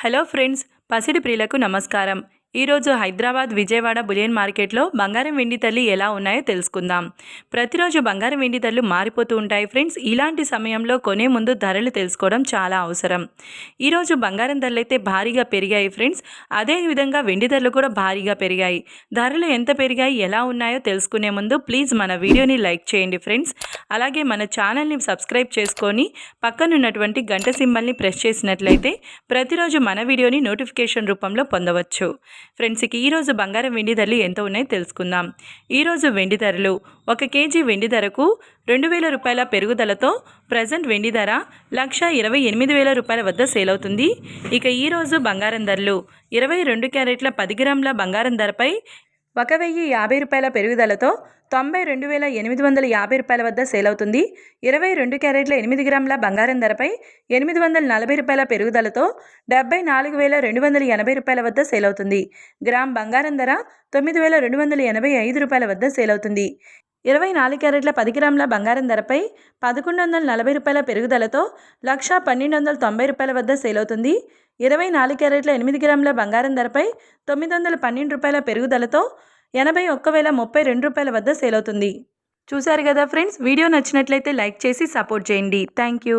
Hello friends, పసిడి ప్రియులకు నమస్కారం. ఈరోజు హైదరాబాద్ విజయవాడ బులియన్ మార్కెట్లో బంగారం వెండి ధరలు ఎలా ఉన్నాయో తెలుసుకుందాం. ప్రతిరోజు బంగారం వెండి ధరలు మారిపోతూ ఉంటాయి ఫ్రెండ్స్. ఇలాంటి సమయంలో కొనే ముందు ధరలు తెలుసుకోవడం చాలా అవసరం. ఈరోజు బంగారం ధరలు అయితే భారీగా పెరిగాయి ఫ్రెండ్స్. అదేవిధంగా వెండి ధరలు కూడా భారీగా పెరిగాయి. ధరలు ఎంత పెరిగాయి, ఎలా ఉన్నాయో తెలుసుకునే ముందు ప్లీజ్ మన వీడియోని లైక్ చేయండి ఫ్రెండ్స్. అలాగే మన ఛానల్ని సబ్స్క్రైబ్ చేసుకొని పక్కనున్నటువంటి గంట సింబల్ని ప్రెస్ చేసినట్లయితే ప్రతిరోజు మన వీడియోని నోటిఫికేషన్ రూపంలో పొందవచ్చు. ఫ్రెండ్స్, ఈరోజు బంగారం వెండి ధరలు ఎంత ఉన్నాయో తెలుసుకుందాం. ఈరోజు వెండి ధరలు 1 కేజీ వెండి ధరకు 2,000 రూపాయల పెరుగుదలతో ప్రజెంట్ వెండి ధర 1,28,000 రూపాయల వద్ద సేల్ అవుతుంది. ఇక ఈరోజు బంగారం ధరలు 22 క్యారెట్ల 10 గ్రాముల బంగారం ధరపై 1,050 రూపాయల పెరుగుదలతో 92,850 రూపాయల వద్ద సేల్ అవుతుంది. 22 క్యారెట్ల 8 గ్రాముల బంగారం ధరపై 840 రూపాయల పెరుగుదలతో 74,280 రూపాయల వద్ద సేల్ అవుతుంది. గ్రామ్ బంగారం ధర 9,285 రూపాయల వద్ద సేల్ అవుతుంది. 24 క్యారెట్ల 10 గ్రాముల బంగారం ధరపై 1,140 రూపాయల పెరుగుదలతో 1,1290 రూపాయల వద్ద సేల్ అవుతుంది. 24 క్యారెట్ల 8 గ్రాముల బంగారం ధరపై 912 రూపాయల పెరుగుదలతో 81,032 రూపాయల వద్ద సేల్ అవుతుంది. చూశారు కదా ఫ్రెండ్స్, వీడియో నచ్చినట్లయితే లైక్ చేసి సపోర్ట్ చేయండి. Thank you.